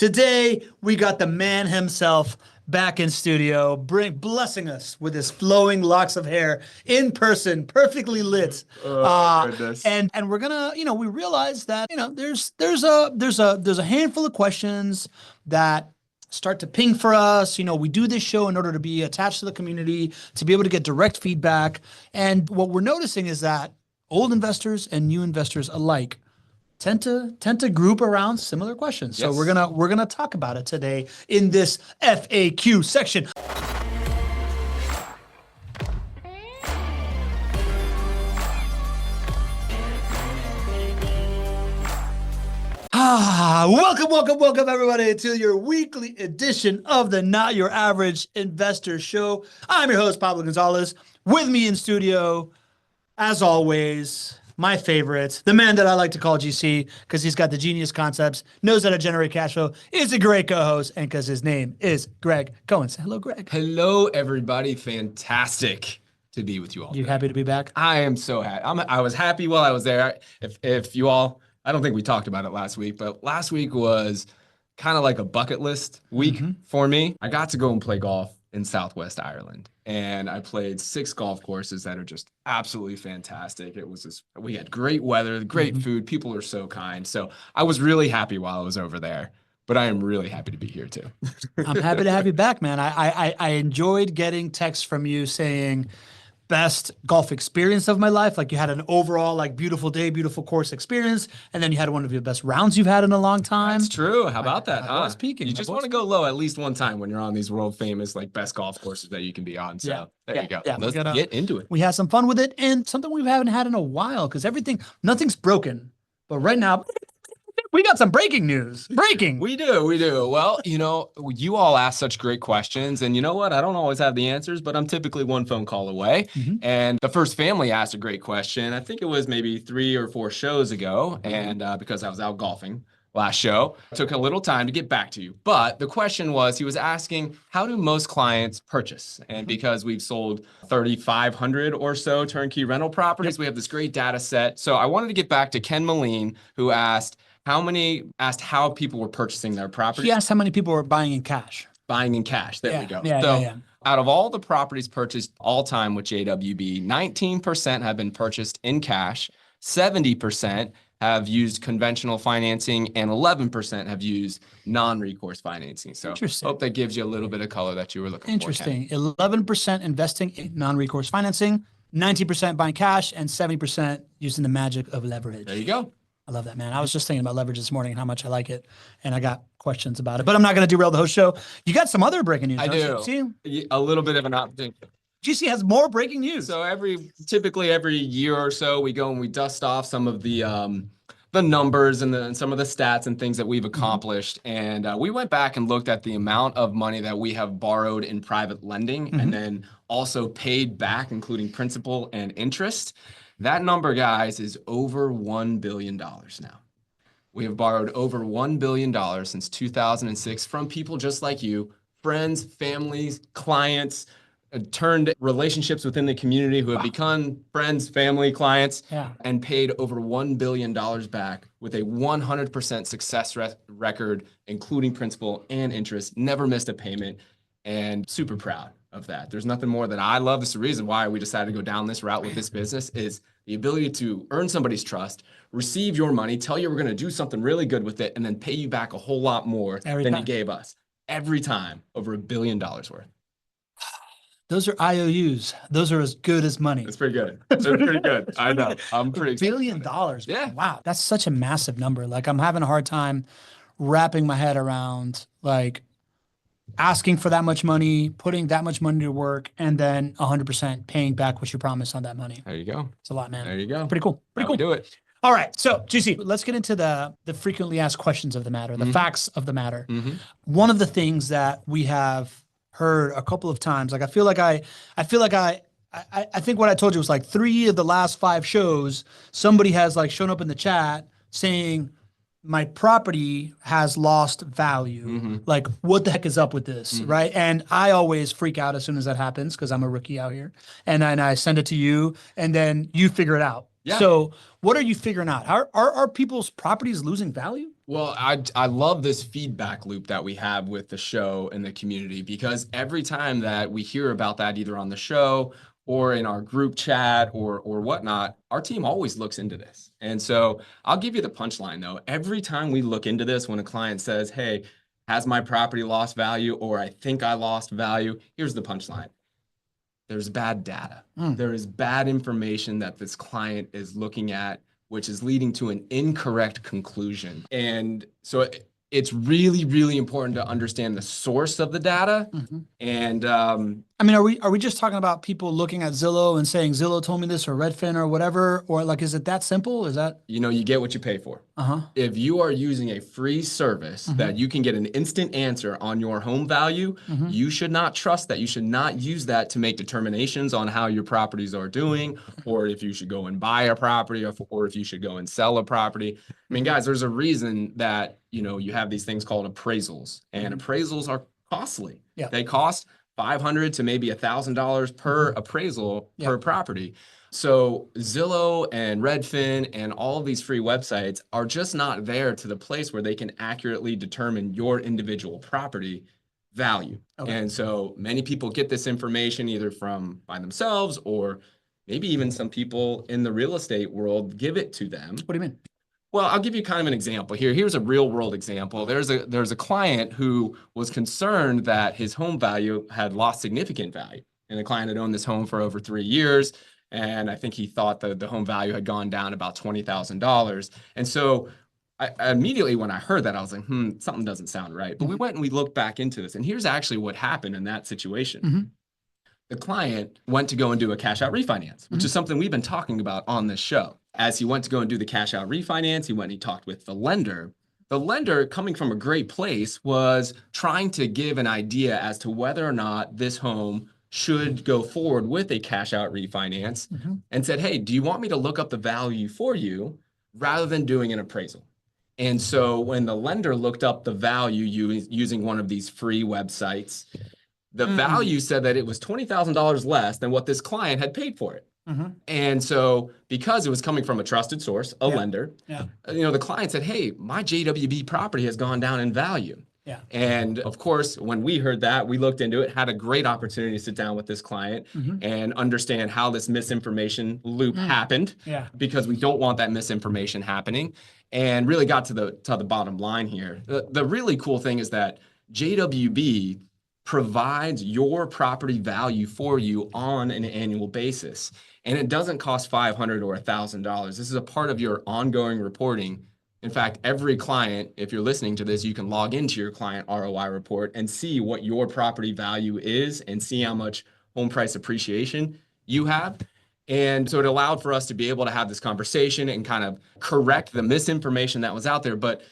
Today, we got the man himself back in studio, blessing us with his flowing locks of hair in person, perfectly lit. Goodness. And we're gonna, we realize that, there's a handful of questions that start to ping for us. We do this show in order to be attached to the community, to be able to get direct feedback. And what we're noticing is that old investors and new investors alike tend to group around similar questions. So Yes. we're gonna talk about it today in this FAQ section. Welcome everybody to your weekly edition of the Not Your Average Investor Show. I'm your host, Pablo Gonzalez. With me in studio, as always, my favorite, the man that I like to call GC because he's got the genius concepts, knows how to generate cash flow, is a great co-host, and because his name is Gregg Cohen. Say hello, Greg. Hello, everybody. Fantastic to be with you all. You today. happy to be back? I am so happy. I was happy while I was there. If you all, I don't think we talked about it last week, but last week was kind of like a bucket list week for me. I got to go and play golf in Southwest Ireland, and I played 6 golf courses that are just absolutely fantastic. It was we had great weather, great food. People are so kind. So I was really happy while I was over there, but I am really happy to be here too. I'm happy to have you back, man. I enjoyed getting texts from you saying best golf experience of my life. Like you had an overall like beautiful day, beautiful course experience. And then you had one of your best rounds you've had in a long time. That's true. How about that? I was peaking. You just want to go low at least one time when you're on these world famous like best golf courses that you can be on. So there you go. Yeah, Let's get into it. We had some fun with it and something we haven't had in a while because nothing's broken. But right now, we got some breaking news. Breaking. We do. Well, you all ask such great questions, and you know what? I don't always have the answers, but I'm typically one phone call away. And the first family asked a great question. I think it was maybe 3 or 4 shows ago, and because I was out golfing last show, it took a little time to get back to you. But the question was, he was asking, how do most clients purchase? And because we've sold 3,500 or so turnkey rental properties, we have this great data set. So I wanted to get back to Ken Moline, who asked how people were purchasing their property. He asked how many people were buying in cash. Buying in cash. There we go. Yeah. Out of all the properties purchased all time with JWB, 19% have been purchased in cash, 70% have used conventional financing, and 11% have used non-recourse financing. So hope that gives you a little bit of color that you were looking for. Interesting. 11% investing in non-recourse financing, 90% buying cash, and 70% using the magic of leverage. There you go. I love that, man. I was just thinking about leverage this morning and how much I like it, and I got questions about it. But I'm not going to derail the host show. You got some other breaking news. I do. See? A little bit of an opportunity. GC has more breaking news. So typically every year or so, we go and we dust off some of the numbers and some of the stats and things that we've accomplished. And we went back and looked at the amount of money that we have borrowed in private lending and then also paid back, including principal and interest. That number, guys, is over $1 billion now. We have borrowed over $1 billion since 2006 from people just like you, friends, families, clients, turned relationships within the community who have become friends, family, clients, and paid over $1 billion back with a 100% success record, including principal and interest, never missed a payment, and super proud of that. There's nothing more that I love. This is the reason why we decided to go down this route with this business is the ability to earn somebody's trust, receive your money, tell you we're going to do something really good with it, and then pay you back a whole lot more than you gave us. Every time, over $1 billion worth. Those are IOUs. Those are as good as money. It's pretty good. It's pretty good. I know. I'm pretty $1 billion. Yeah. Wow. That's such a massive number. Like I'm having a hard time wrapping my head around like asking for that much money, putting that much money to work, and then 100% paying back what you promised on that money. There you go. It's a lot, man. There you go. Pretty cool. Pretty cool. Do it. All right. So, GC, let's get into the frequently asked questions of the matter, the facts of the matter. One of the things that we have heard a couple of times, like I think what I told you was like 3 of the last 5 shows, somebody has like shown up in the chat saying, my property has lost value. Like, what the heck is up with this, right? And I always freak out as soon as that happens because I'm a rookie out here. And I send it to you, and then you figure it out. Yeah. So what are you figuring out? Are people's properties losing value? Well, I love this feedback loop that we have with the show and the community, because every time that we hear about that, either on the show or in our group chat or whatnot, our team always looks into this. And so I'll give you the punchline though. Every time we look into this, when a client says, "Hey, has my property lost value?" or "I think I lost value," here's the punchline. There's bad data. There is bad information that this client is looking at, which is leading to an incorrect conclusion. And so it's really, really important to understand the source of the data. And I mean, are we just talking about people looking at Zillow and saying Zillow told me this or Redfin or whatever? Or like, is it that simple? Is that? you get what you pay for. If you are using a free service that you can get an instant answer on your home value, you should not trust that. You should not use that to make determinations on how your properties are doing, or if you should go and buy a property, or if you should go and sell a property. I mean, guys, there's a reason that, you have these things called appraisals, and appraisals are costly. Yeah. They cost $500 to maybe $1,000 per appraisal per property. So Zillow and Redfin and all of these free websites are just not there to the place where they can accurately determine your individual property value. And so many people get this information either by themselves, or maybe even some people in the real estate world give it to them. What do you mean? Well, I'll give you kind of an example here. Here's a real world example. There's a client who was concerned that his home value had lost significant value. And the client had owned this home for over 3 years. And I think he thought that the home value had gone down about $20,000. And so I immediately, when I heard that, I was like, something doesn't sound right. But we went and we looked back into this. And here's actually what happened in that situation. The client went to go and do a cash out refinance, which is something we've been talking about on this show. As he went to go and do the cash out refinance, he went and he talked with the lender. The lender, coming from a great place, was trying to give an idea as to whether or not this home should go forward with a cash out refinance, and said, "Hey, do you want me to look up the value for you rather than doing an appraisal?" And so when the lender looked up the value using one of these free websites, the value said that it was $20,000 less than what this client had paid for it. And so because it was coming from a trusted source, a lender, the client said, "Hey, my JWB property has gone down in value." And of course, when we heard that, we looked into it, had a great opportunity to sit down with this client and understand how this misinformation loop happened, because we don't want that misinformation happening, and really got to the bottom line here. The really cool thing is that JWB provides your property value for you on an annual basis. And it doesn't cost $500 or $1,000. This is a part of your ongoing reporting. In fact, every client, if you're listening to this, you can log into your client ROI report and see what your property value is and see how much home price appreciation you have. And so it allowed for us to be able to have this conversation and kind of correct the misinformation that was out there. But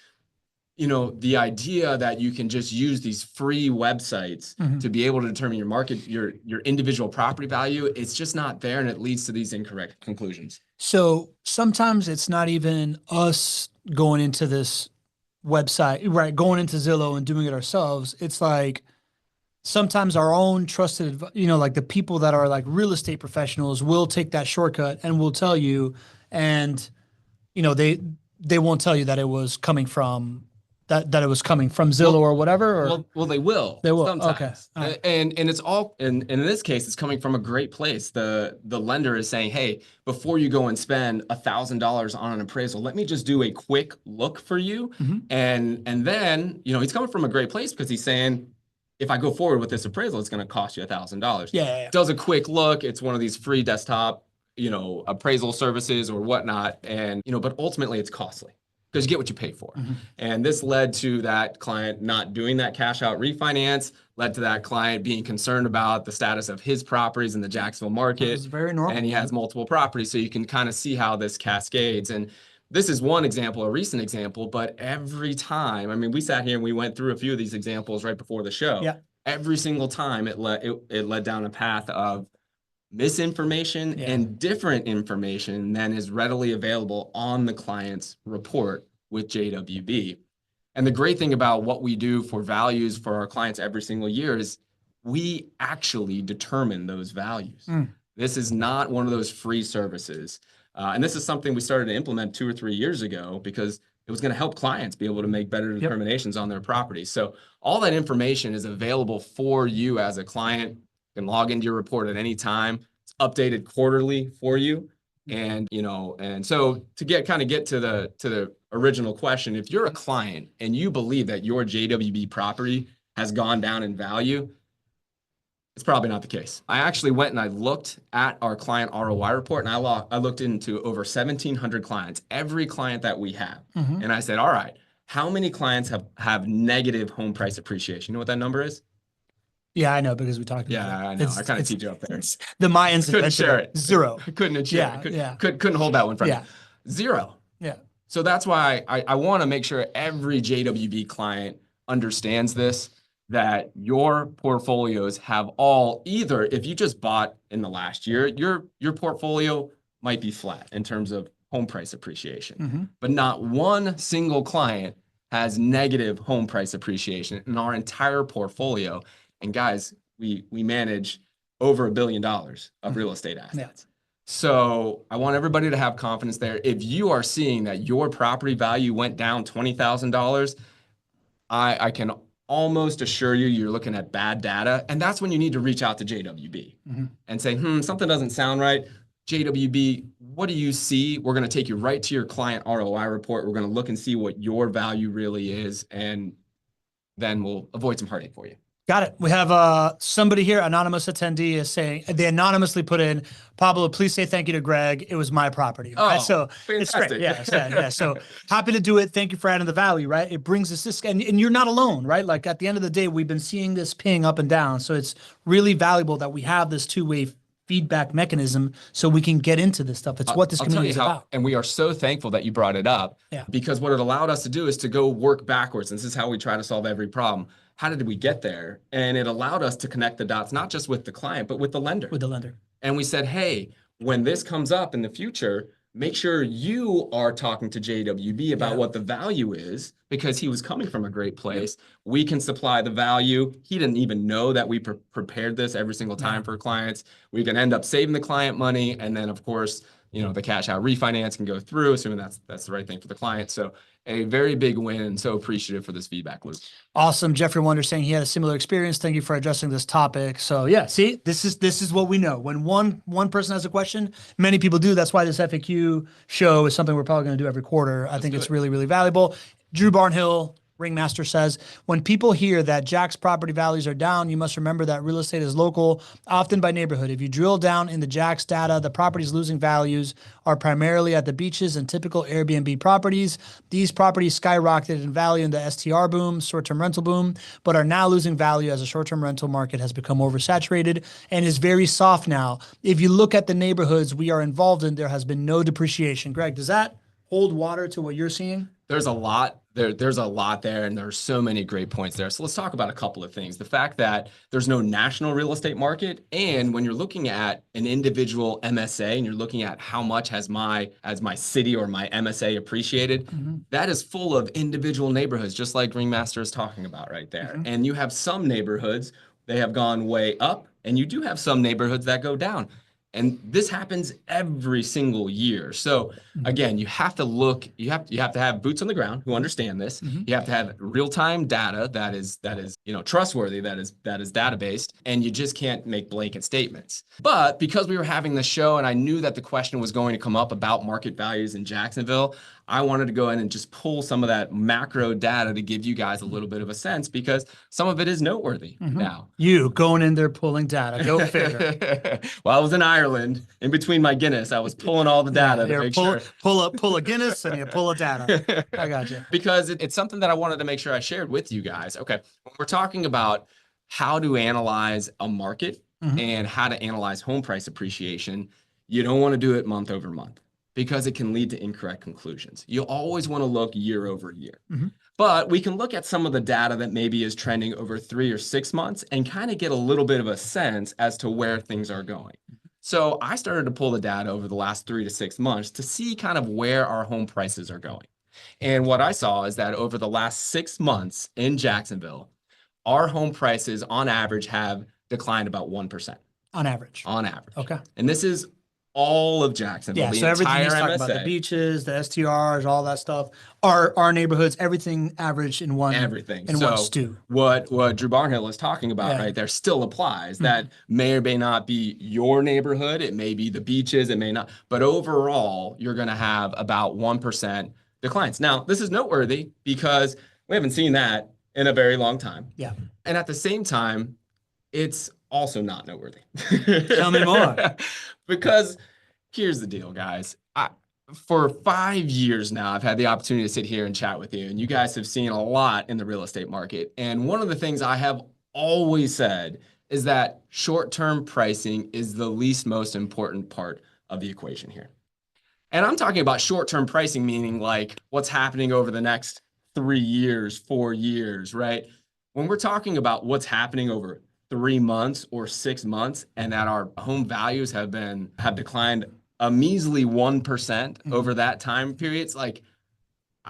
the idea that you can just use these free websites to be able to determine your market, your individual property value, it's just not there, and it leads to these incorrect conclusions. So sometimes it's not even us going into this website, right? Going into Zillow and doing it ourselves. It's like sometimes our own trusted, like the people that are like real estate professionals will take that shortcut and will tell you, and they won't tell you that it was coming from that it was coming from Zillow or whatever. Or well, they will. They will. Sometimes. Okay. Right. And it's all, and in this case, it's coming from a great place. The lender is saying, "Hey, before you go and spend $1,000 on an appraisal, let me just do a quick look for you." And then, he's coming from a great place because he's saying, if I go forward with this appraisal, it's going to cost you $1,000. Yeah. Does a quick look. It's one of these free desktop, appraisal services or whatnot. And, but ultimately it's costly, because you get what you pay for. And this led to that client not doing that cash out refinance, led to that client being concerned about the status of his properties in the Jacksonville market. It's very normal. And he has multiple properties. So you can kind of see how this cascades. And this is one example, a recent example, but every time, I mean, we sat here and we went through a few of these examples right before the show. Yeah. Every single time it led down a path of misinformation and different information than is readily available on the client's report with JWB. And the great thing about what we do for values for our clients every single year is we actually determine those values. This is not one of those free services. And this is something we started to implement 2 or 3 years ago because it was going to help clients be able to make better determinations on their property. So all that information is available for you as a client. You can log into your report at any time. It's updated quarterly for you. And, and so to get to the original question, if you're a client and you believe that your JWB property has gone down in value, it's probably not the case. I actually went and I looked at our client ROI report, and I looked into over 1,700 clients, every client that we have. And I said, all right, how many clients have negative home price appreciation? You know what that number is? Yeah, I know, because we talked about it. Yeah, I know. I kind of teed you up there. The Mayans couldn't share it. Zero. Couldn't share it. Couldn't hold that one from you. Zero. Yeah. So that's why I want to make sure every JWB client understands this, that your portfolios have all either, if you just bought in the last year, your portfolio might be flat in terms of home price appreciation, but not one single client has negative home price appreciation in our entire portfolio. And guys, we manage over $1 billion of real estate assets. Yeah. So I want everybody to have confidence there. If you are seeing that your property value went down $20,000, I can almost assure you you're looking at bad data. And that's when you need to reach out to JWB and say, something doesn't sound right. JWB, what do you see? We're going to take you right to your client ROI report. We're going to look and see what your value really is. And then we'll avoid some heartache for you. Got it. We have somebody here, anonymous attendee, is saying, they anonymously put in, Pablo, please say thank you to Greg. It was my property. Right? So fantastic. It's great. Yeah. So happy to do it. Thank you for adding the value, right? It brings us this, and you're not alone, right? Like at the end of the day, we've been seeing this ping up and down. So it's really valuable that we have this two-way feedback mechanism so we can get into this stuff. It's what this community is about. And we are so thankful that you brought it up, because what it allowed us to do is to go work backwards. And this is how we try to solve every problem. How did we get there? And it allowed us to connect the dots, not just with the client, but with the lender. And we said, hey, when this comes up in the future, make sure you are talking to JWB about what the value is, because he was coming from a great place. We can supply the value. He didn't even know that we prepared this every single time for clients. We can end up saving the client money. And then, of course, the cash out refinance can go through, assuming that's the right thing for the client. So a very big win, and so appreciative for this feedback loop. Awesome. Jeffrey Wonder saying he had a similar experience. Thank you for addressing this topic. So yeah, see, this is what we know. When one person has a question, many people do. That's why this FAQ show is something we're probably going to do every quarter. I think it's really, really valuable. Drew Barnhill, Ringmaster, says, when people hear that Jack's property values are down, you must remember that real estate is local, often by neighborhood. If you drill down into Jack's data, the properties losing values are primarily at the beaches and typical Airbnb properties. These properties skyrocketed in value in the STR boom, short-term rental boom, but are now losing value as the short-term rental market has become oversaturated and is very soft now. If you look at the neighborhoods we are involved in, there has been no depreciation. Greg, does that hold water to what you're seeing? There's a lot there's a lot there, and there are so many great points there. So let's talk about a couple of things. The fact that there's no national real estate market, and when you're looking at an individual MSA and you're looking at how much has my city or my MSA appreciated, that is full of individual neighborhoods, just like Ringmaster is talking about right there. And you have some neighborhoods, they have gone way up, and you do have some neighborhoods that go down. And this happens every single year. So again, you have to look, you have to have boots on the ground who understand this. You have to have real-time data that is trustworthy, that is data-based, and you just can't make blanket statements. But because we were having the show and I knew that the question was going to come up about market values in Jacksonville, I wanted to go in and just pull some of that macro data to give you guys a little bit of a sense, because some of it is noteworthy now. You going in there pulling data, go figure. Well, I was in Ireland in between my Guinness. I was pulling all the data to make sure. Pull a Guinness and you pull a data. I got you. Because it's something that I wanted to make sure I shared with you guys. Okay, when we're talking about how to analyze a market and how to analyze home price appreciation, you don't want to do it month over month, because it can lead to incorrect conclusions. You always want to look year over year. But we can look at some of the data that maybe is trending over 3 or 6 months and kind of get a little bit of a sense as to where things are going. So I started to pull the data over the last 3 to 6 months to see kind of where our home prices are going. And what I saw is that over the last 6 months in Jacksonville, our home prices on average have declined about 1%. On average. On average. Okay. And this is all of Jacksonville, Yeah, the so everything entire he's talking about, the MSA, beaches, the STRs, all that stuff, our neighborhoods, everything averaged everything. in one So stew. what Drew Barnhill is talking about Yeah. right there still applies. Mhm. That may or may not be your neighborhood. It may be the beaches. It may not. But overall, you're going to have about 1% declines. Now, this is noteworthy because we haven't seen that in a very long time. Yeah. And at the same time, it's also not noteworthy. Tell me more. Because here's the deal, guys. For 5 years now, I've had the opportunity to sit here and chat with you, and you guys have seen a lot in the real estate market. And one of the things I have always said is that short-term pricing is the least most important part of the equation here. And I'm talking about short-term pricing, meaning like what's happening over the next 3 years, 4 years, right? When we're talking about what's happening over 3 months or 6 months, and that our home values have declined a measly 1% over that time period, it's like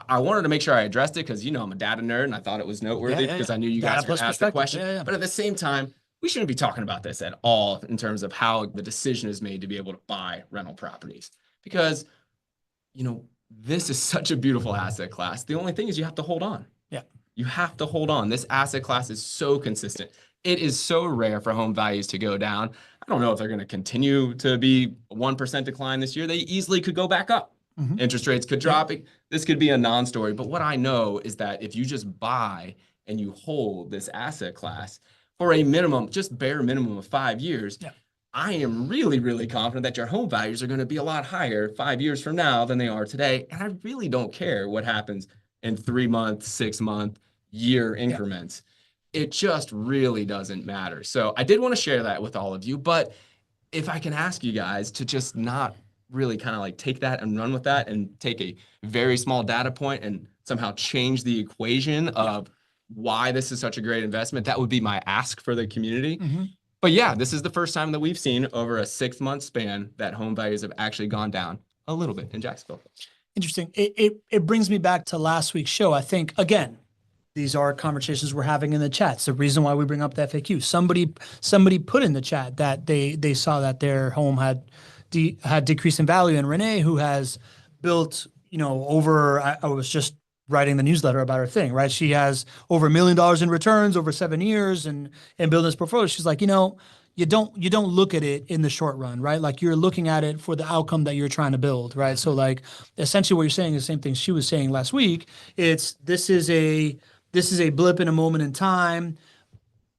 I wanted to make sure I addressed it because I'm a data nerd and I thought it was noteworthy because I knew you guys were going to ask the question. Yeah. But at the same time, we shouldn't be talking about this at all in terms of how the decision is made to be able to buy rental properties. Because, this is such a beautiful asset class. The only thing is you have to hold on. Yeah. You have to hold on. This asset class is so consistent. It is so rare for home values to go down. I don't know if they're going to continue to be 1% decline this year. They easily could go back up. Mm-hmm. Interest rates could drop. This could be a non-story. But what I know is that if you just buy and you hold this asset class for a minimum, just bare minimum of 5 years, I am really, really confident that your home values are going to be a lot higher 5 years from now than they are today. And I really don't care what happens in 3 month, 6 month, year increments. It just really doesn't matter. So I did want to share that with all of you. But if I can ask you guys to just not really kind of like take that and run with that and take a very small data point and somehow change the equation of why this is such a great investment, that would be my ask for the community. Mm-hmm. But yeah, this is the first time that we've seen over a 6 month span that home values have actually gone down a little bit in Jacksonville. Interesting. It brings me back to last week's show. I think, again, these are conversations we're having in the chat. It's the reason why we bring up the FAQ. Somebody put in the chat that they saw that their home had decreased in value. And Renee, who has built, over, I was just writing the newsletter about her thing, right? She has over $1 million in returns over 7 years and building this portfolio. She's like, you don't look at it in the short run, right? Like you're looking at it for the outcome that you're trying to build, right? So like essentially what you're saying is the same thing she was saying last week. This is a blip in a moment in time.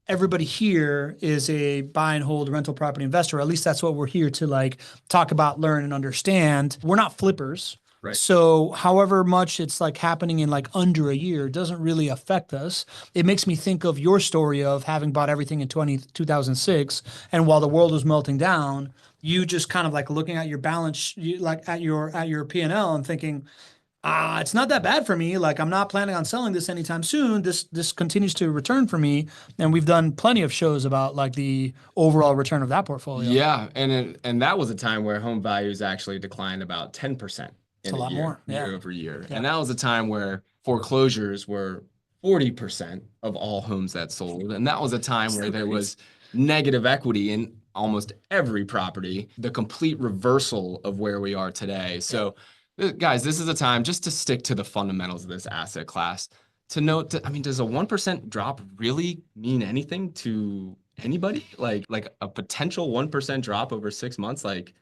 Everybody here is a buy and hold rental property investor. At least that's what we're here to like talk about, learn, and understand. We're not flippers. Right. So however much it's like happening in like under a year doesn't really affect us. It makes me think of your story of having bought everything in 2006. And while the world was melting down, you just kind of like looking at your balance, like at your P&L and thinking, it's not that bad for me. Like I'm not planning on selling this anytime soon. This continues to return for me. And we've done plenty of shows about like the overall return of that portfolio. Yeah. And that was a time where home values actually declined about 10%. It's a lot more. Year over year. Yeah. And that was a time where foreclosures were 40% of all homes that sold. And that was a time where there was negative equity in almost every property, the complete reversal of where we are today. So guys, this is a time just to stick to the fundamentals of this asset class. To note that, does a 1% drop really mean anything to anybody? Like a potential 1% drop over 6 months, like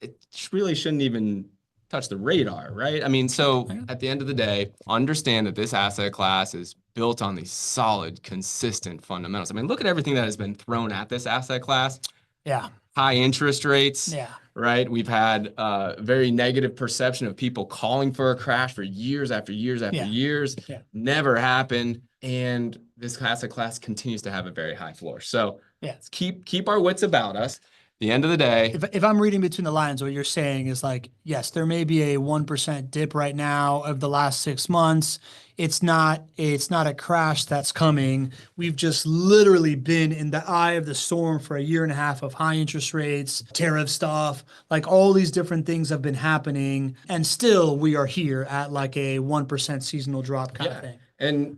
it really shouldn't even touch the radar, right? So at the end of the day, understand that this asset class is built on these solid, consistent fundamentals. Look at everything that has been thrown at this asset class. Yeah. High interest rates. Yeah. Right. We've had a very negative perception of people calling for a crash for years after years after years. Yeah. Never happened. And this asset class continues to have a very high floor. So let's keep our wits about us. The end of the day, if I'm reading between the lines, what you're saying is like, yes, there may be a 1% dip right now of the last 6 months. It's not a crash that's coming. We've just literally been in the eye of the storm for a year and a half of high interest rates, tariff stuff, like all these different things have been happening. And still we are here at like a 1% seasonal drop kind of thing. And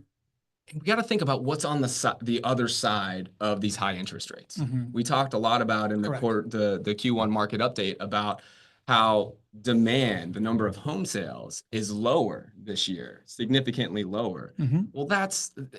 we got to think about what's on the other side of these high interest rates. Mhm. We talked a lot about in the the Q1 market update about how demand, the number of home sales, is lower this year, significantly lower. Mhm. Well,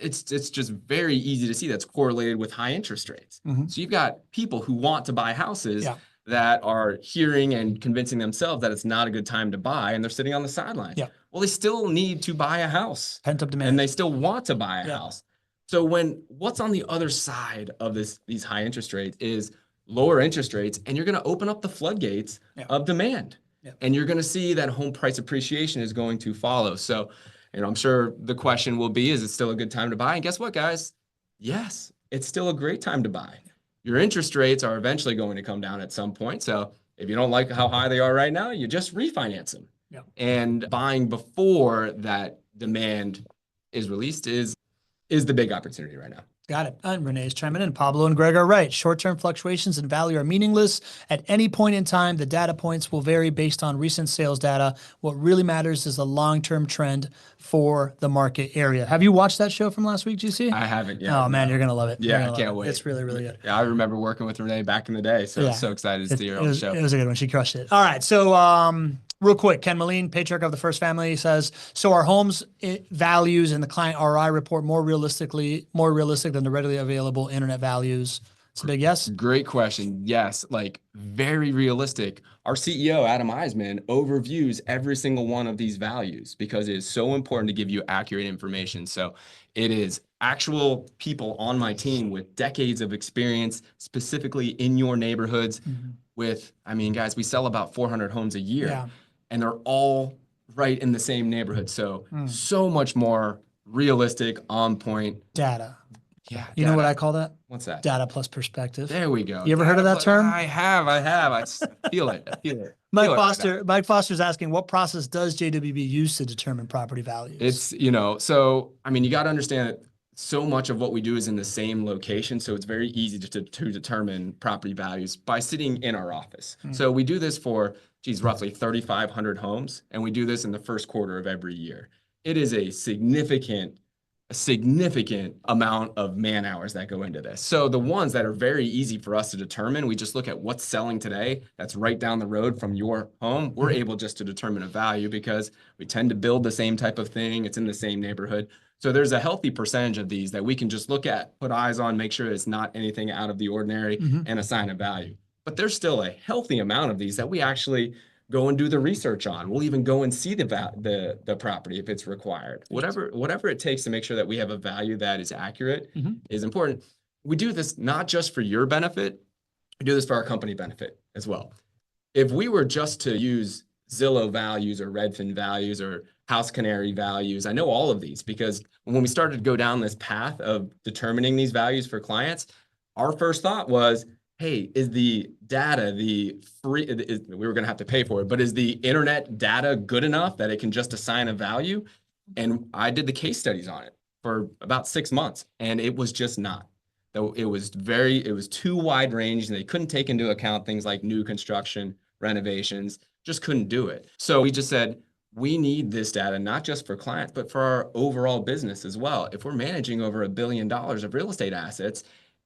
it's just very easy to see that's correlated with high interest rates. Mhm. So you've got people who want to buy houses Yeah. that are hearing and convincing themselves that it's not a good time to buy, and they're sitting on the sidelines. Yeah. Well, they still need to buy a house. Pent-up demand. And they still want to buy a Yeah. house. So what's on the other side of these high interest rates is lower interest rates, and you're going to open up the floodgates of demand. Yeah. And you're going to see that home price appreciation is going to follow. So, I'm sure the question will be, is it still a good time to buy? And guess what, guys? Yes, it's still a great time to buy. Your interest rates are eventually going to come down at some point. So if you don't like how high they are right now, you just refinance them. Yeah. And buying before that demand is released is the big opportunity right now. Got it. And Renee's chiming in. Pablo and Greg are right. Short-term fluctuations in value are meaningless. At any point in time, the data points will vary based on recent sales data. What really matters is the long-term trend for the market area. Have you watched that show from last week, GC? I haven't yet. Oh, man, you're going to love it. Yeah, I can't wait. It's really, really good. Yeah, I remember working with Renee back in the day, so I'm so excited to see her on the show. It was a good one. She crushed it. All right, so real quick, Ken Moline, patriarch of the first family, says, so are homes values in the client ROI report more realistic than the readily available internet values? It's a big yes. Great question. Yes, like very realistic. Our CEO, Adam Eisman, overviews every single one of these values because it is so important to give you accurate information. So it is actual people on my team with decades of experience, specifically in your neighborhoods guys, we sell about 400 homes a year and they're all right in the same neighborhood. So much more realistic, on point data. Yeah. You know what I call that? What's that? Data plus perspective. There we go. You ever heard of that term? I have. I feel it. Mike Foster's asking, what process does JWB use to determine property values? It's, you got to understand that so much of what we do is in the same location. So it's very easy to determine property values by sitting in our office. So we do this for, roughly 3,500 homes. And we do this in the first quarter of every year. It is a significant amount of man hours that go into this. So the ones that are very easy for us to determine, we just look at what's selling today. That's right down the road from your home. We're able just to determine a value because we tend to build the same type of thing. It's in the same neighborhood. So there's a healthy percentage of these that we can just look at, put eyes on, make sure it's not anything out of the ordinary and assign a value. But there's still a healthy amount of these that we actually go and do the research on. We'll even go and see the property if it's required. Whatever it takes to make sure that we have a value that is accurate is important. We do this not just for your benefit, we do this for our company benefit as well. If we were just to use Zillow values or Redfin values or House Canary values, I know all of these because when we started to go down this path of determining these values for clients, our first thought was, hey, is the data, we were going to have to pay for it, but is the internet data good enough that it can just assign a value? And I did the case studies on it for about 6 months, and it was just not. It was too wide range, and they couldn't take into account things like new construction, renovations, just couldn't do it. So we just said, we need this data, not just for clients, but for our overall business as well. If we're managing over $1 billion of real estate assets,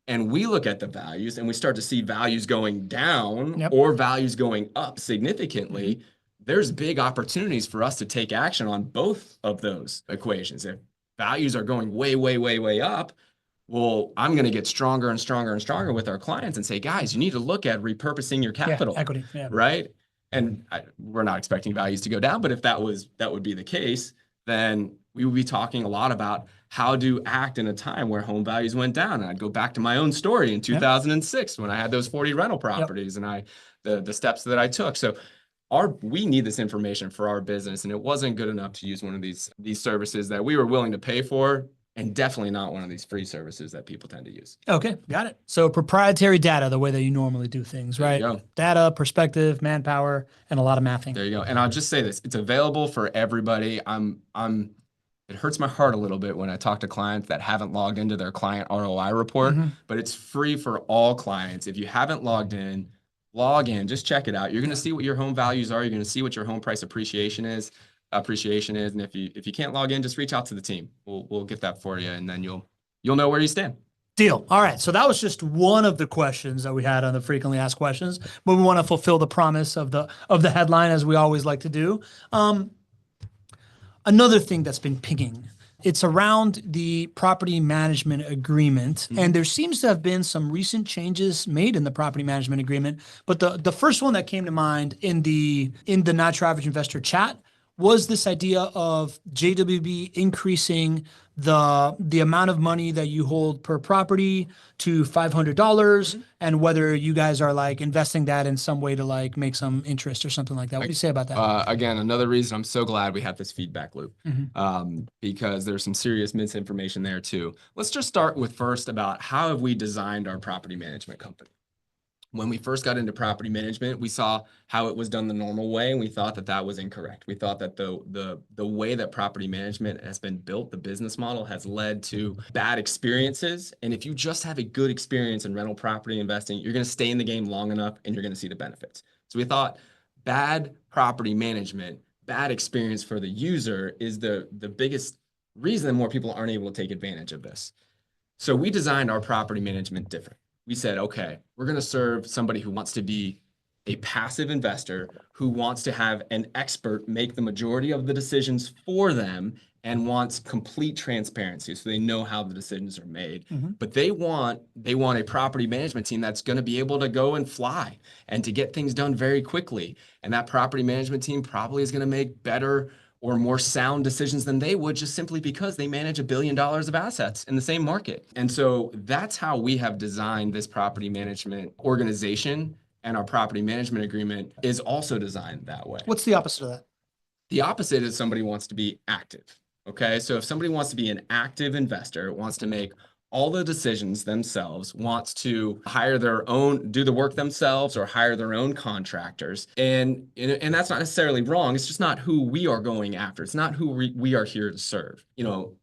and we look at the values and we start to see values going down or values going up significantly, there's big opportunities for us to take action on both of those equations. If values are going way, way, way, way up, well, I'm going to get stronger and stronger and stronger with our clients and say, guys, you need to look at repurposing your capital. Equity. Right? And we're not expecting values to go down, but if that would be the case, then we would be talking a lot about how to act in a time where home values went down. And I'd go back to my own story in 2006 when I had those 40 rental properties and the steps that I took. So we need this information for our business, and it wasn't good enough to use one of these services that we were willing to pay for, and definitely not one of these free services that people tend to use. Okay, got it. So proprietary data, the way that you normally do things, right? There you go. Data, perspective, manpower, and a lot of mathing. There you go. And I'll just say this, it's available for everybody. It hurts my heart a little bit when I talk to clients that haven't logged into their client ROI report, but it's free for all clients. If you haven't logged in, log in, just check it out. You're going to see what your home values are. You're going to see what your home price appreciation is. appreciation is. And if you can't log in, just reach out to the team. We'll get that for you, and then you'll know where you stand. Deal. All right. So that was just one of the questions that we had on the frequently asked questions, but we want to fulfill the promise of the headline, as we always like to do. Another thing that's been pinging, it's around the property management agreement, and there seems to have been some recent changes made in the property management agreement. But the first one that came to mind in the Not Your Average Investor chat was this idea of JWB increasing the amount of money that you hold per property to $500, and whether you guys are like investing that in some way to like make some interest or something like that. What do you say about that? Again, another reason I'm so glad we have this feedback loop, because there's some serious misinformation there too. Let's just start with first about how have we designed our property management company. When we first got into property management, we saw how it was done the normal way, and we thought that that was incorrect. We thought that the way that property management has been built, the business model, has led to bad experiences. And if you just have a good experience in rental property investing, you're going to stay in the game long enough, and you're going to see the benefits. So we thought bad property management, bad experience for the user is the biggest reason that more people aren't able to take advantage of this. So we designed our property management different. We said, okay, we're going to serve somebody who wants to be a passive investor, who wants to have an expert make the majority of the decisions for them, and wants complete transparency so they know how the decisions are made. But they want a property management team that's going to be able to go and fly and to get things done very quickly. And that property management team probably is going to make better or more sound decisions than they would, just simply because they manage $1 billion of assets in the same market. And so that's how we have designed this property management organization, and our property management agreement is also designed that way. What's the opposite of that? The opposite is somebody wants to be active. Okay, so if somebody wants to be an active investor, wants to make all the decisions themselves, wants to hire their own, do the work themselves, or hire their own contractors. And that's not necessarily wrong. It's just not who we are going after. It's not who we are here to serve. You know,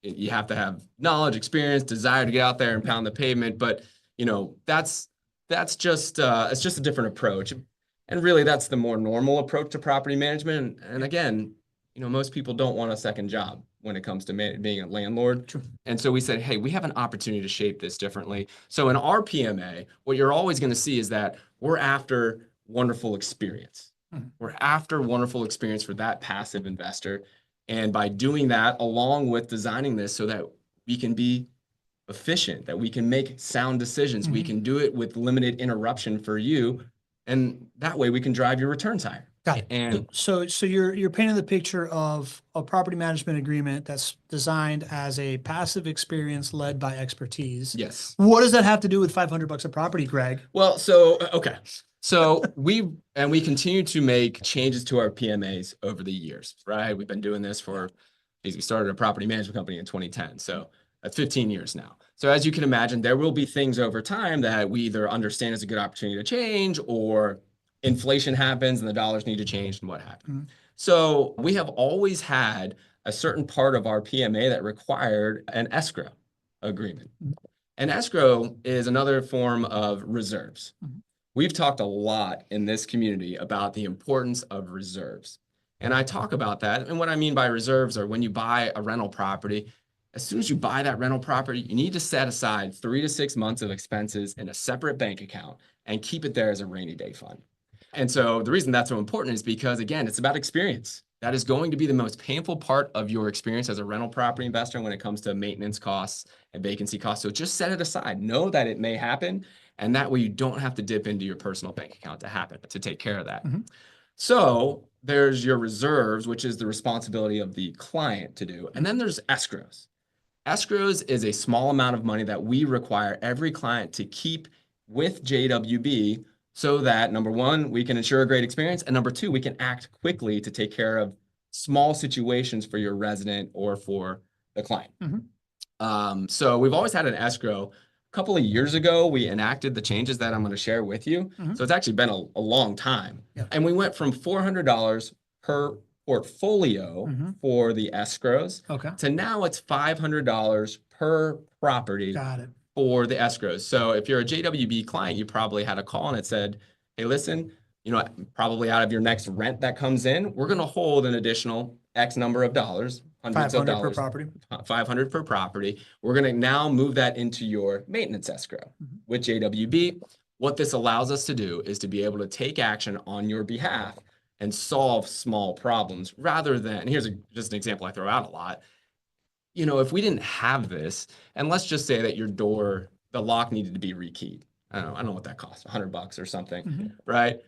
you have to have knowledge, experience, desire to get out there and pound the pavement. But, you know, that's just, it's just a different approach. And really, that's the more normal approach to property management. And again, you know, most people don't want a second job when it comes to being a landlord. True. And so we said, hey, we have an opportunity to shape this differently. So in our PMA, what you're always going to see is that we're after wonderful experience. We're after wonderful experience for that passive investor. And by doing that, along with designing this so that we can be efficient, that we can make sound decisions, we can do it with limited interruption for you. And that way we can drive your returns higher. Got it. And so you're painting the picture of a property management agreement that's designed as a passive experience led by expertise. yes. What does that have to do with $500 a property, Greg? Well, so, okay. So we continue to make changes to our PMAs over the years, right? We've been doing this we started a property management company in 2010. So that's 15 years now. So as you can imagine, there will be things over time that we either understand as a good opportunity to change, or inflation happens and the dollars need to change and what happened. So we have always had a certain part of our PMA that required an escrow agreement. An escrow is another form of reserves. We've talked a lot in this community about the importance of reserves. And I talk about that. And what I mean by reserves are when you buy a rental property, as soon as you buy that rental property, you need to set aside 3 to 6 months of expenses in a separate bank account and keep it there as a rainy day fund. And so the reason that's so important is because, again, it's about experience. That is going to be the most painful part of your experience as a rental property investor when it comes to maintenance costs and vacancy costs. So just set it aside. Know that it may happen. And that way you don't have to dip into your personal bank account to take care of that. So there's your reserves, which is the responsibility of the client to do. And then there's escrows. Escrows is a small amount of money that we require every client to keep with JWB so that, number one, we can ensure a great experience, and number two, we can act quickly to take care of small situations for your resident or for the client. So we've always had an escrow. A couple of years ago, we enacted the changes that I'm going to share with you. So it's actually been a long time. And we went from $400 per portfolio for the escrows to now it's $500 per property. Got it. For the escrows. So if you're a JWB client, you probably had a call and it said, hey, listen, probably out of your next rent that comes in, we're going to hold an additional X number of dollars, hundreds of 500 per dollars, property. 500 per property. We're going to now move that into your maintenance escrow with JWB. What this allows us to do is to be able to take action on your behalf and solve small problems rather than, and here's just an example I throw out a lot. If we didn't have this, and let's just say that your door, the lock needed to be rekeyed. I don't know what that costs, $100 or something, right?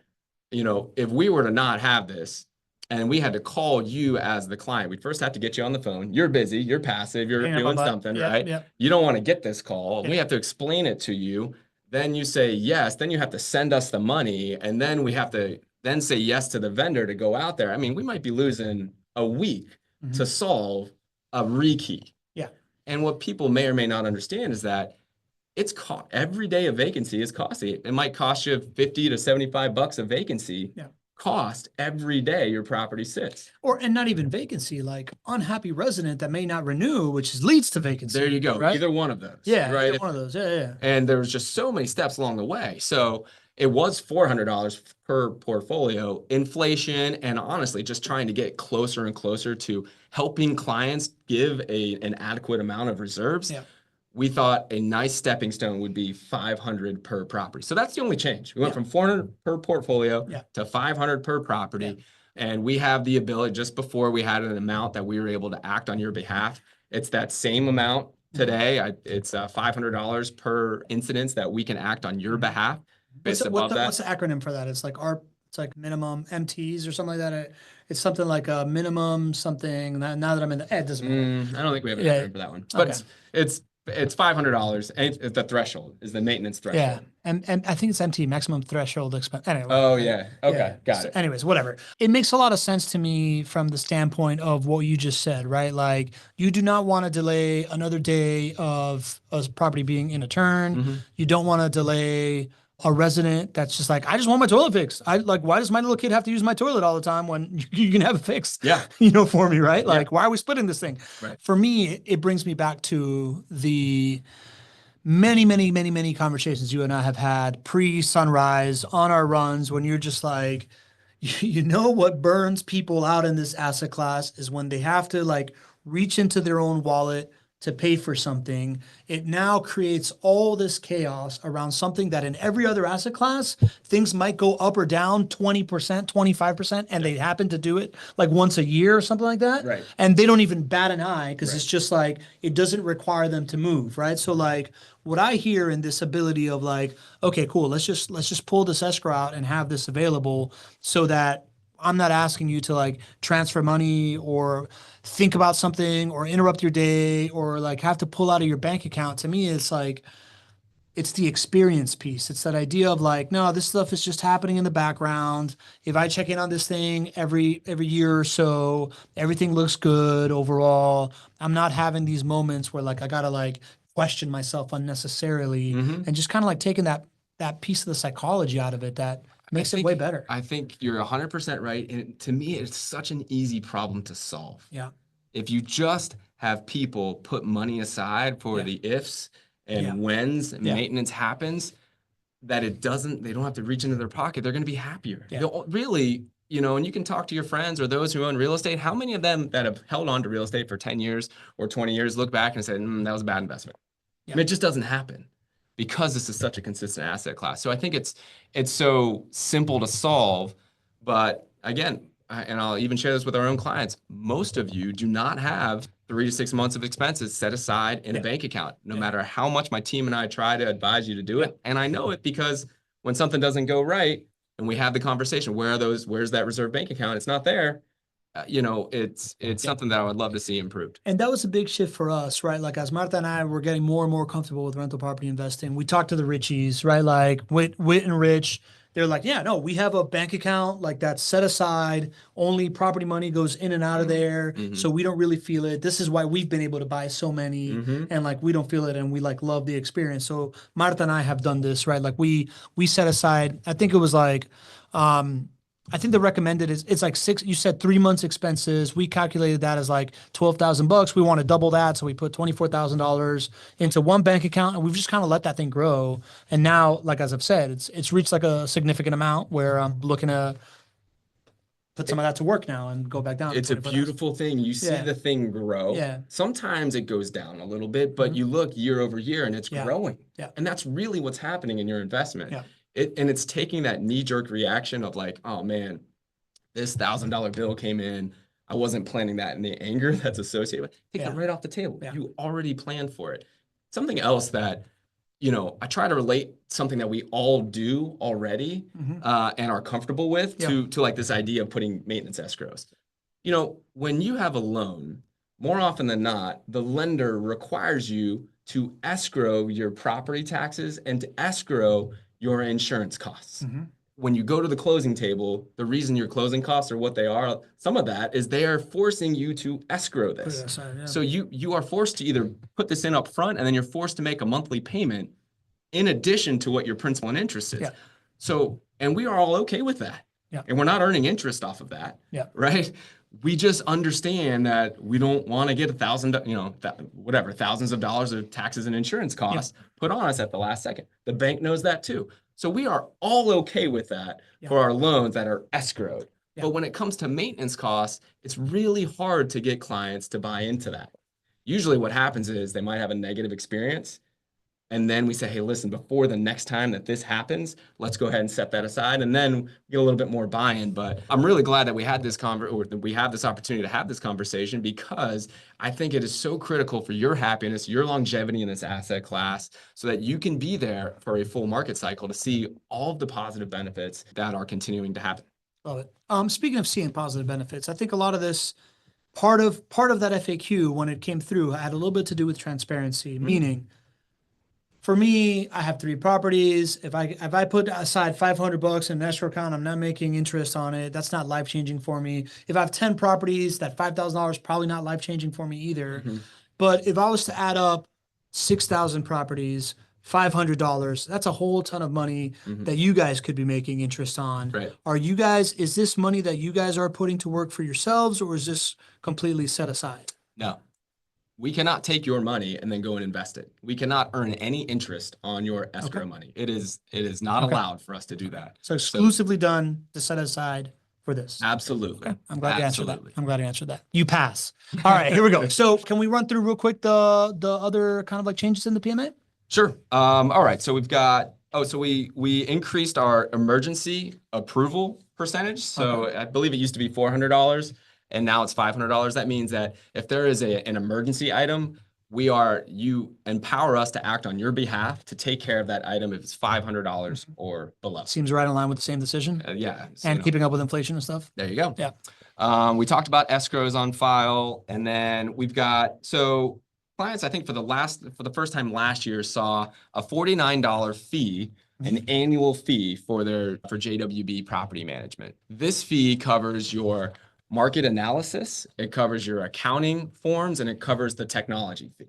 If we were to not have this and we had to call you as the client, we'd first have to get you on the phone. You're busy, you're passive, you're doing something, right? Yep. You don't want to get this call. We have to explain it to you. Then you say yes, then you have to send us the money, and then we have to then say yes to the vendor to go out there. I mean, we might be losing a week to solve a rekey. Yeah. And what people may or may not understand is that every day a vacancy is costly. It might cost you 50 to $75 a vacancy. Yeah. Cost every day your property sits. And not even vacancy, like unhappy resident that may not renew, which leads to vacancy. There you go. Right? Either one of those. Yeah. Right. Either one of those. Yeah. And there was just so many steps along the way. So it was $400 per portfolio. Inflation and honestly, just trying to get closer and closer to helping clients give an adequate amount of reserves. Yeah. We thought a nice stepping stone would be 500 per property. So that's the only change. We went from 400 per portfolio to 500 per property. And we have the ability, just before we had an amount that we were able to act on your behalf. It's that same amount today. It's $500 per incidence that we can act on your behalf. What's the acronym for that? It's like minimum MTs or something like that. It's something like a minimum something. Now that I'm in it doesn't matter. I don't think we have an acronym for that one. But it's $500. And the threshold is the maintenance threshold. Yeah, and I think it's MT, maximum threshold expense. Anyway. Oh yeah. Okay, got it. Anyways, whatever. It makes a lot of sense to me from the standpoint of what you just said, right? Like you do not want to delay another day of a property being in a turn. You don't want to delay a resident that's just like, I just want my toilet fixed. Why does my little kid have to use my toilet all the time when you can have it fixed? Yeah. For me, right? Like, why are we splitting this thing? Right. For me, it brings me back to the many, many, many, many conversations you and I have had pre-sunrise on our runs when you're just like, what burns people out in this asset class is when they have to like reach into their own wallet to pay for something. It now creates all this chaos around something that in every other asset class, things might go up or down 20%, 25%, and they happen to do it like once a year or something like that. Right. And they don't even bat an eye because it's just like, it doesn't require them to move, right? So like what I hear in this ability of like, okay, cool, let's just pull this escrow out and have this available so that I'm not asking you to like transfer money or think about something or interrupt your day or like have to pull out of your bank account. To me, it's like, it's the experience piece. It's that idea of like, no, this stuff is just happening in the background. If I check in on this thing every year or so, everything looks good overall. I'm not having these moments where like, I got to like question myself unnecessarily and just kind of like taking that piece of the psychology out of it that makes it way better. I think you're 100% right. And to me, it's such an easy problem to solve. Yeah. If you just have people put money aside for the ifs and whens and maintenance happens, that they don't have to reach into their pocket, they're going to be happier. Yeah. They'll really, and you can talk to your friends or those who own real estate. How many of them that have held on to real estate for 10 years or 20 years look back and say, that was a bad investment? Yeah. I mean, it just doesn't happen, because this is such a consistent asset class. So I think it's so simple to solve, but again, and I'll even share this with our own clients, most of you do not have 3 to 6 months of expenses set aside in a bank account, no matter how much my team and I try to advise you to do it. And I know it because when something doesn't go right and we have the conversation, where's that reserve bank account? It's not there. It's something that I would love to see improved. And that was a big shift for us, right? Like as Martha and I were getting more and more comfortable with rental property investing, we talked to the Richies, right? Like Whit and Rich, they're like, yeah, no, we have a bank account like that's set aside. Only property money goes in and out of there. So we don't really feel it. This is why we've been able to buy so many and like, we don't feel it. And we like love the experience. So Martha and I have done this, right? Like we set aside, I think it was like, I think the recommended is it's like you said 3 months expenses. We calculated that as like $12,000. We want to double that. So we put $24,000 into one bank account and we've just kind of let that thing grow. And now, like, as I've said, it's reached like a significant amount where I'm looking to put some of that to work now and go back down. It's a beautiful thing. You see the thing grow. Yeah. Sometimes it goes down a little bit, but you look year over year and it's growing. Yeah. And that's really what's happening in your investment. Yeah. And it's taking that knee-jerk reaction of like, oh man, this $1,000 bill came in. I wasn't planning that, and the anger that's associated with it, take it right off the table. Yeah. You already planned for it. Something else that, I try to relate something that we all do already and are comfortable with to like this idea of putting maintenance escrows. When you have a loan, more often than not, the lender requires you to escrow your property taxes and to escrow your insurance costs. When you go to the closing table, the reason your closing costs are what they are, some of that is they are forcing you to escrow this. So you are forced to either put this in up front and then you're forced to make a monthly payment in addition to what your principal and interest is. So, and we are all okay with that. And we're not earning interest off of that, right? We just understand that we don't want to get thousands of dollars of taxes and insurance costs put on us at the last second. The bank knows that too. So we are all okay with that for our loans that are escrowed. But when it comes to maintenance costs, it's really hard to get clients to buy into that. Usually what happens is they might have a negative experience. And then we say, hey, listen, before the next time that this happens, let's go ahead and set that aside. And then get a little bit more buy-in. But I'm really glad that we had this we have this opportunity to have this conversation, because I think it is so critical for your happiness, your longevity in this asset class, so that you can be there for a full market cycle to see all of the positive benefits that are continuing to happen. Love it. Speaking of seeing positive benefits, I think a lot of this, part of that FAQ when it came through had a little bit to do with transparency, meaning, for me, I have 3 properties. If I put aside $500 in an escrow account, I'm not making interest on it. That's not life-changing for me. If I have 10 properties, that $5,000 is probably not life-changing for me either. But if I was to add up 6,000 properties, $500, that's a whole ton of money that you guys could be making interest on. Right. Is this money that you guys are putting to work for yourselves, or is this completely set aside? No. We cannot take your money and then go and invest it. We cannot earn any interest on your escrow money. It is not allowed for us to do that. So exclusively done to set aside for this. Absolutely. Okay. I'm glad you answered that. I'm glad you answered that. You pass. All right, here we go. So can we run through real quick the other kind of like changes in the PMA? Sure. All right. So we've got, so we increased our emergency approval percentage. So I believe it used to be $400. And now it's $500. That means that if there is an emergency item, you empower us to act on your behalf to take care of that item if it's $500 or below. Seems right in line with the same decision. Yeah. And keeping up with inflation and stuff. There you go. Yeah. We talked about escrows on file, and then we've got, so clients, I think for the first time last year, saw a $49 fee, an annual fee for JWB property management. This fee covers your market analysis, it covers your accounting forms, and it covers the technology fee.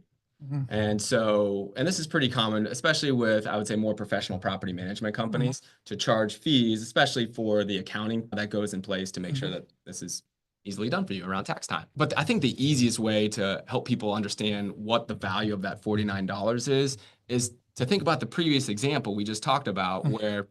And this is pretty common, especially with, I would say, more professional property management companies to charge fees, especially for the accounting that goes in place to make sure that this is easily done for you around tax time. But I think the easiest way to help people understand what the value of that $49 is to think about the previous example we just talked about, where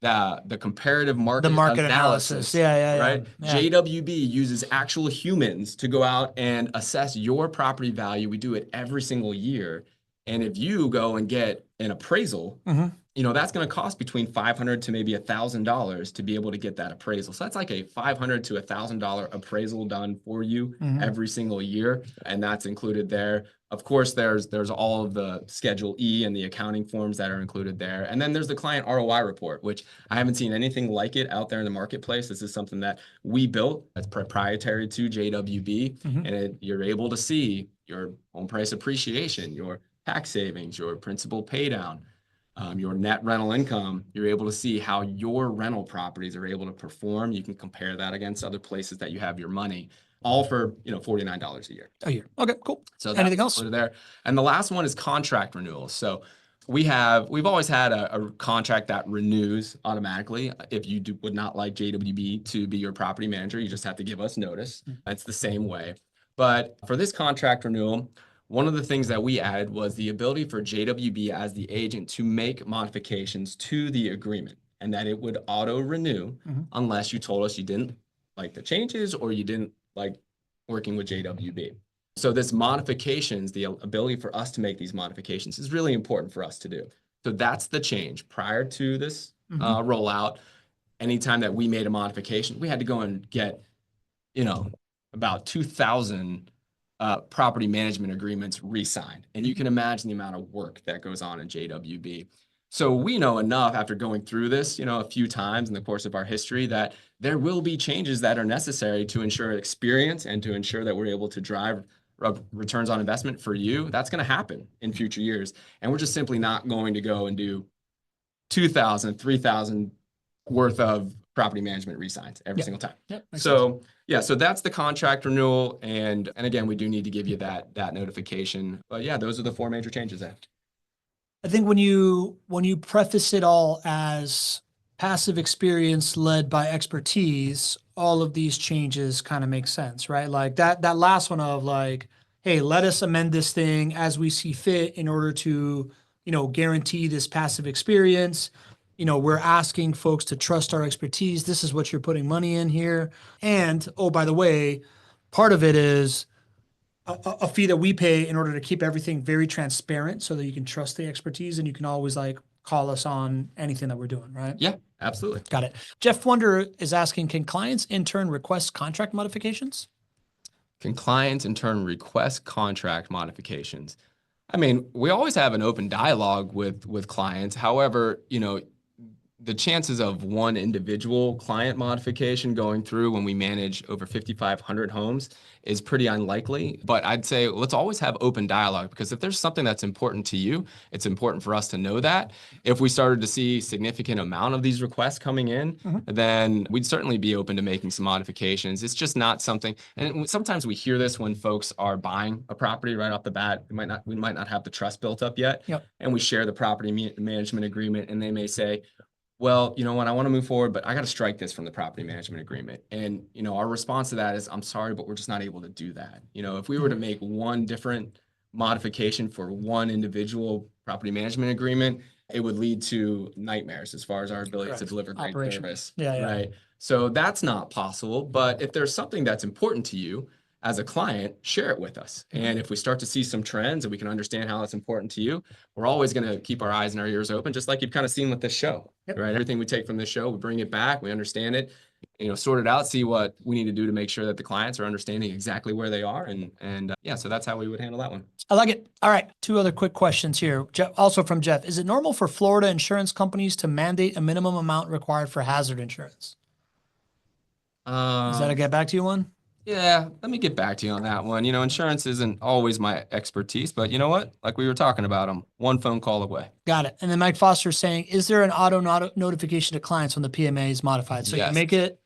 the comparative market analysis. Right? Yeah. JWB uses actual humans to go out and assess your property value. We do it every single year. And if you go and get an appraisal, that's going to cost between $500 to maybe $1,000 to be able to get that appraisal. So that's like a $500 to $1,000 appraisal done for you every single year. And that's included there. Of course, there's all of the Schedule E and the accounting forms that are included there. And then there's the client ROI report, which I haven't seen anything like it out there in the marketplace. This is something that we built that's proprietary to JWB. And you're able to see your home price appreciation, your tax savings, your principal pay down, your net rental income. You're able to see how your rental properties are able to perform. You can compare that against other places that you have your money, all for $49 a year. A year. Okay, cool. So anything else there? And the last one is contract renewals. So we've always had a contract that renews automatically. If you would not like JWB to be your property manager, you just have to give us notice. It's the same way. But for this contract renewal, one of the things that we added was the ability for JWB as the agent to make modifications to the agreement, and that it would auto renew unless you told us you didn't like the changes or you didn't like working with JWB. So this modifications, the ability for us to make these modifications is really important for us to do. So that's the change. Prior to this rollout, anytime that we made a modification, we had to go and get, about 2,000 property management agreements re-signed. And you can imagine the amount of work that goes on in JWB. So we know enough after going through this, a few times in the course of our history that there will be changes that are necessary to ensure experience and to ensure that we're able to drive returns on investment for you. That's going to happen in future years. And we're just simply not going to go and do 2,000, 3,000 worth of property management re-signs every single time. So so that's the contract renewal. And again, we do need to give you that notification. But yeah, those are the 4 major changes there. I think when you preface it all as passive experience led by expertise, all of these changes kind of make sense, right? Like that last one of like, hey, let us amend this thing as we see fit in order to, guarantee this passive experience. We're asking folks to trust our expertise. This is what you're putting money in here. And, oh, by the way, part of it is a fee that we pay in order to keep everything very transparent so that you can trust the expertise and you can always call us on anything that we're doing, right? Yeah, absolutely. Got it. Jeff Wonder is asking, can clients in turn request contract modifications? Can clients in turn request contract modifications? I mean, we always have an open dialogue with clients. However, the chances of one individual client modification going through when we manage over 5,500 homes is pretty unlikely. But I'd say let's always have open dialogue, because if there's something that's important to you, it's important for us to know that. If we started to see significant amount of these requests coming in, then we'd certainly be open to making some modifications. It's just not something, and sometimes we hear this when folks are buying a property right off the bat. We might not have the trust built up yet. And we share the property management agreement, and they may say, well, you know what, I want to move forward, but I got to strike this from the property management agreement. And, our response to that is, I'm sorry, but we're just not able to do that. If we were to make one different modification for one individual property management agreement, it would lead to nightmares as far as our ability to deliver great service. Right. So that's not possible. But if there's something that's important to you as a client, share it with us. And if we start to see some trends and we can understand how it's important to you, we're always going to keep our eyes and our ears open, just like you've kind of seen with this show, right? Everything we take from this show, we bring it back, we understand it, sort it out, see what we need to do to make sure that the clients are understanding exactly where they are. And so that's how we would handle that one. I like it. All right. 2 other quick questions here. Jeff, also from Jeff. Is it normal for Florida insurance companies to mandate a minimum amount required for hazard insurance? Is that a get back to you one? Yeah, let me get back to you on that one. Insurance isn't always my expertise, but you know what? Like we were talking about, I'm one phone call away. Got it. And then Mike Foster is saying, is there an auto notification to clients when the PMA is modified? So you make it,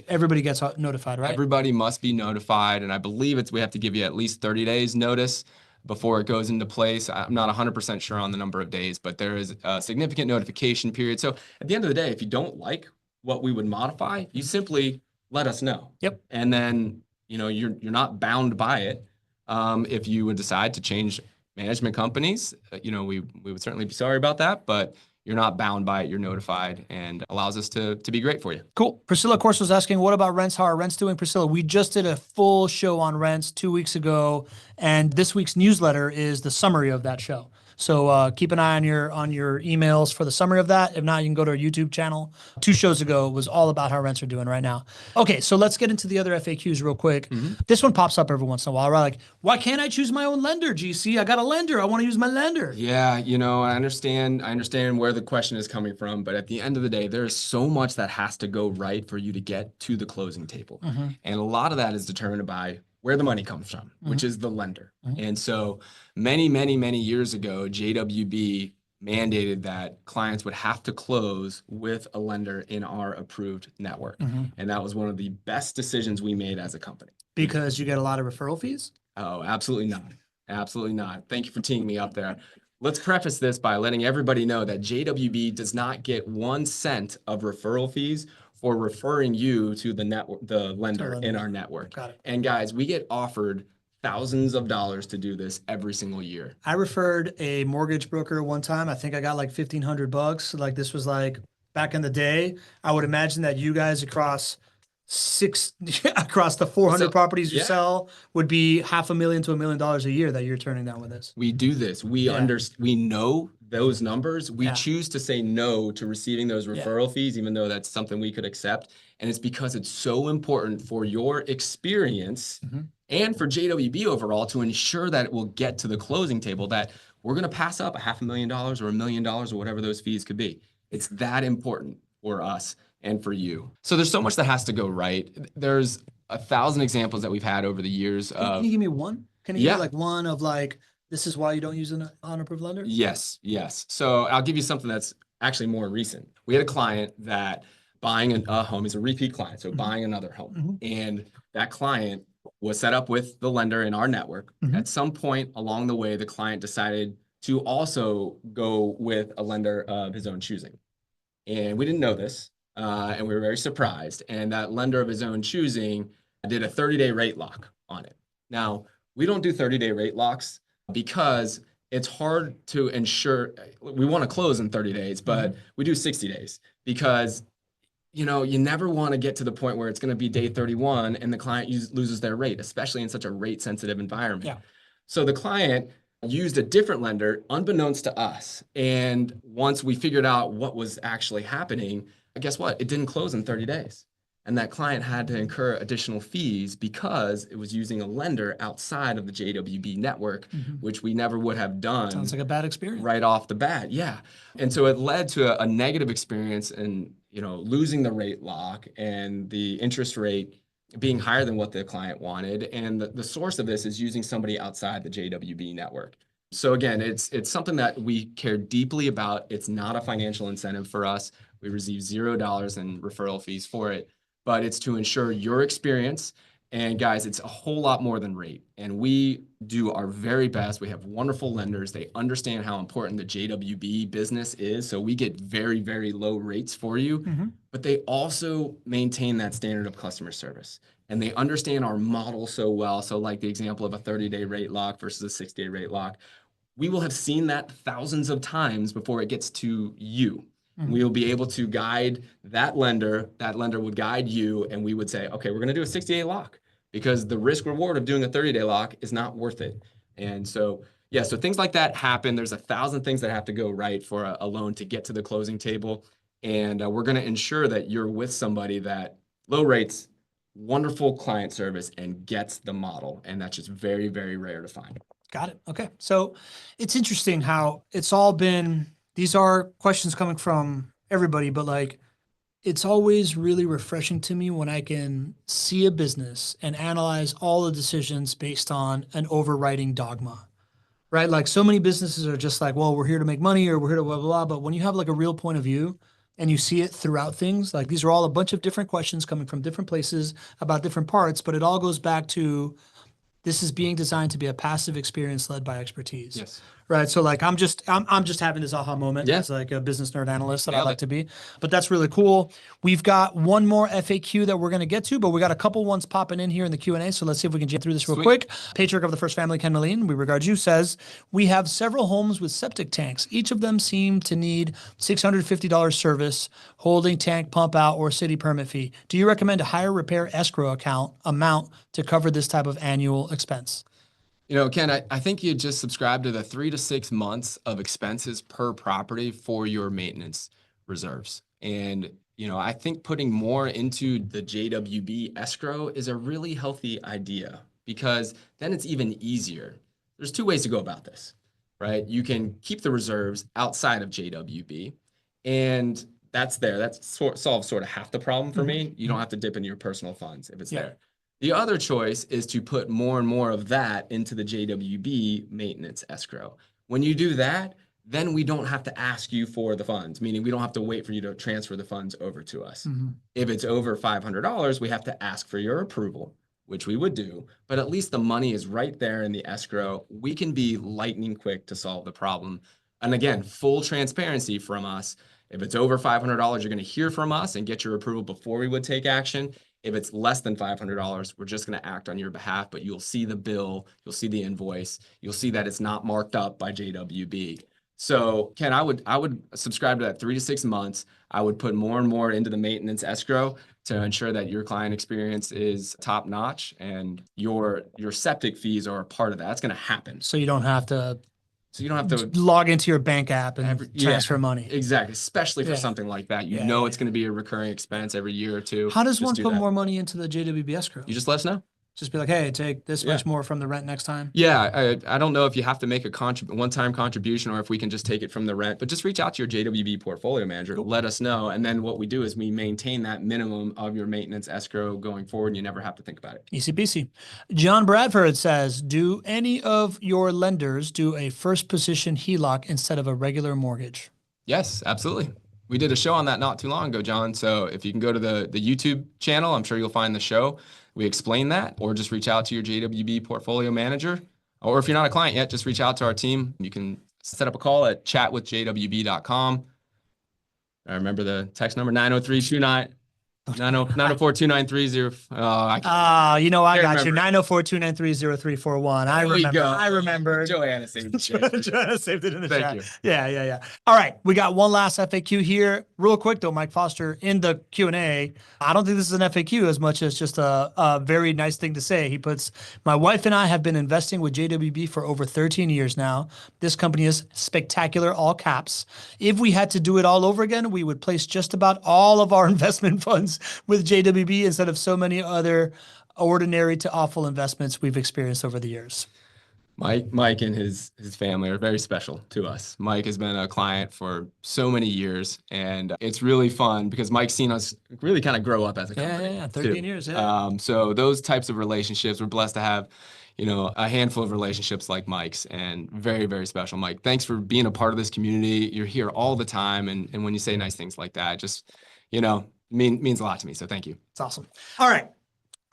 everybody gets notified, right? Everybody must be notified. And I believe we have to give you at least 30 days notice before it goes into place. I'm not 100% sure on the number of days, but there is a significant notification period. So at the end of the day, if you don't like what we would modify, you simply let us know. And then you're not bound by it. If you would decide to change management companies, we would certainly be sorry about that, but you're not bound by it. You're notified, and allows us to be great for you. Cool. Priscilla, of course, was asking, what about rents? How are rents doing? Priscilla, we just did a full show on rents 2 weeks ago, and this week's newsletter is the summary of that show. So keep an eye on your emails for the summary of that. If not, you can go to our YouTube channel. 2 shows ago was all about how rents are doing right now. Okay, so let's get into the other FAQs real quick. This one pops up every once in a while, right? Like, why can't I choose my own lender, GC? I got a lender. I want to use my lender. Yeah, I understand where the question is coming from, but at the end of the day, there is so much that has to go right for you to get to the closing table. And a lot of that is determined by where the money comes from, which is the lender. And so many, many, many years ago, JWB mandated that clients would have to close with a lender in our approved network. And that was one of the best decisions we made as a company. Because you get a lot of referral fees? Oh, absolutely not. Absolutely not. Thank you for teeing me up there. let's preface this by letting everybody know that JWB does not get 1 cent of referral fees for referring you to the network, the lender in our network. Got it. And guys, we get offered thousands of dollars to do this every single year. I referred a mortgage broker one time. I think I got like $1,500. Like this was like back in the day. I would imagine that you guys across the 400 properties you sell would be $500,000 to $1 million a year that you're turning down with this. We do this. We know those numbers. We choose to say no to receiving those referral fees, even though that's something we could accept. And it's because it's so important for your experience and for JWB overall to ensure that it will get to the closing table, that we're going to pass up $500,000 or $1 million or whatever those fees could be. It's that important for us and for you. So there's so much that has to go right. There's 1,000 examples that we've had over the years. Can you give me one? Can you give me like one of like, this is why you don't use an unapproved lender? Yes. So I'll give you something that's actually more recent. We had a client that buying a home, is a repeat client, so buying another home. And that client was set up with the lender in our network. At some point along the way, the client decided to also go with a lender of his own choosing. And we didn't know this. And we were very surprised. And that lender of his own choosing did a 30-day rate lock on it. Now, we don't do 30-day rate locks because it's hard to ensure. We want to close in 30 days, but we do 60 days because, you never want to get to the point where it's going to be day 31 and the client loses their rate, especially in such a rate-sensitive environment. Yeah. So the client used a different lender unbeknownst to us. And once we figured out what was actually happening, guess what? It didn't close in 30 days. And that client had to incur additional fees because it was using a lender outside of the JWB network, which we never would have done. Sounds like a bad experience. Right off the bat, yeah. And so it led to a negative experience and, losing the rate lock and the interest rate being higher than what the client wanted. And the source of this is using somebody outside the JWB network. So again, it's something that we care deeply about. It's not a financial incentive for us. We receive $0 in referral fees for it, but it's to ensure your experience. And guys, it's a whole lot more than rate. And we do our very best. We have wonderful lenders. They understand how important the JWB business is. So we get very, very low rates for you, but they also maintain that standard of customer service. And they understand our model so well. So like the example of a 30-day rate lock versus a 60-day rate lock, we will have seen that thousands of times before it gets to you. We will be able to guide that lender would guide you, and we would say, okay, we're going to do a 60-day lock because the risk reward of doing a 30-day lock is not worth it. And so, so things like that happen. There's 1,000 things that have to go right for a loan to get to the closing table. And we're going to ensure that you're with somebody that low rates, wonderful client service, and gets the model. And that's just very, very rare to find. Got it. Okay. So it's interesting how it's all been, these are questions coming from everybody, but like, it's always really refreshing to me when I can see a business and analyze all the decisions based on an overriding dogma, right? Like so many businesses are just like, well, we're here to make money or we're here to blah, blah, blah. But when you have like a real point of view and you see it throughout things, like these are all a bunch of different questions coming from different places about different parts, but it all goes back to this is being designed to be a passive experience led by expertise. Yes. Right. So like, I'm just having this aha moment as like a business nerd analyst that I like to be, but that's really cool. We've got one more FAQ that we're going to get to, but we got a couple ones popping in here in the Q&A. So let's see if we can jam through this real quick. Patriarch of the First Family, Ken Moline, we regard you, says, we have several homes with septic tanks. Each of them seem to need $650 service, holding tank pump out or city permit fee. Do you recommend a higher repair escrow amount to cover this type of annual expense? Ken, I think you just subscribe to the 3 to 6 months of expenses per property for your maintenance reserves. And, I think putting more into the JWB escrow is a really healthy idea because then it's even easier. There's 2 ways to go about this, right? You can keep the reserves outside of JWB, and that's there. That solves sort of half the problem for me. You don't have to dip into your personal funds if it's there. The other choice is to put more and more of that into the JWB maintenance escrow. When you do that, then we don't have to ask you for the funds, meaning we don't have to wait for you to transfer the funds over to us. If it's over $500, we have to ask for your approval. which we would do, but at least the money is right there in the escrow. We can be lightning quick to solve the problem. And again, full transparency from us. If it's over $500, you're going to hear from us and get your approval before we would take action. If it's less than $500, we're just going to act on your behalf, but you'll see the bill, you'll see the invoice, you'll see that it's not marked up by JWB. So Ken, I would subscribe to that 3 to 6 months. I would put more and more into the maintenance escrow to ensure that your client experience is top notch and your septic fees are a part of that. That's going to happen. So you don't have to log into your bank app and transfer money. Exactly. Especially for something like that. You know it's going to be a recurring expense every year or two. How does one put more money into the JWB escrow? You just let us know. Just be like, hey, take this much more from the rent next time. Yeah, I don't know if you have to make a one-time contribution or if we can just take it from the rent, but just reach out to your JWB portfolio manager, let us know. And then what we do is we maintain that minimum of your maintenance escrow going forward, and you never have to think about it. Easy peasy. John Bradford says, do any of your lenders do a first position HELOC instead of a regular mortgage? Yes, absolutely. We did a show on that not too long ago, John. So if you can go to the YouTube channel, I'm sure you'll find the show. We explain that, or just reach out to your JWB portfolio manager. Or if you're not a client yet, just reach out to our team. You can set up a call at chatwithjwb.com. I remember the text number 904-293-0340. I got you. 904-293-0341. I remember. Joanna saved the chat. Joanna saved it in the chat. Thank you. Yeah. All right. We got one last FAQ here. Real quick though, Mike Foster, in the Q&A, I don't think this is an FAQ as much as just a very nice thing to say. He puts, my wife and I have been investing with JWB for over 13 years now. This company is spectacular, all caps. If we had to do it all over again, we would place just about all of our investment funds with JWB instead of so many other ordinary to awful investments we've experienced over the years. Mike and his family are very special to us. Mike has been a client for so many years, and it's really fun because Mike's seen us really kind of grow up as a company. Yeah, 13 years. So those types of relationships, we're blessed to have, a handful of relationships like Mike's, and very, very special. Mike, thanks for being a part of this community. You're here all the time, and when you say nice things like that, just, means a lot to me. So thank you. It's awesome. All right.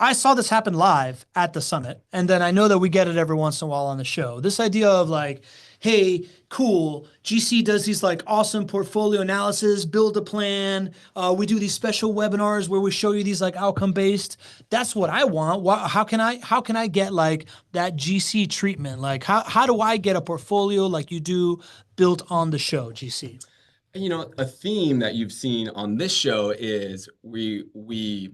I saw this happen live at the summit, and then I know that we get it every once in a while on the show. This idea of like, hey, cool, GC does these like awesome portfolio analysis, build a plan. We do these special webinars where we show you these like outcome-based. That's what I want. How can I get like that GC treatment? Like how do I get a portfolio like you do built on the show, GC? A theme that you've seen on this show is we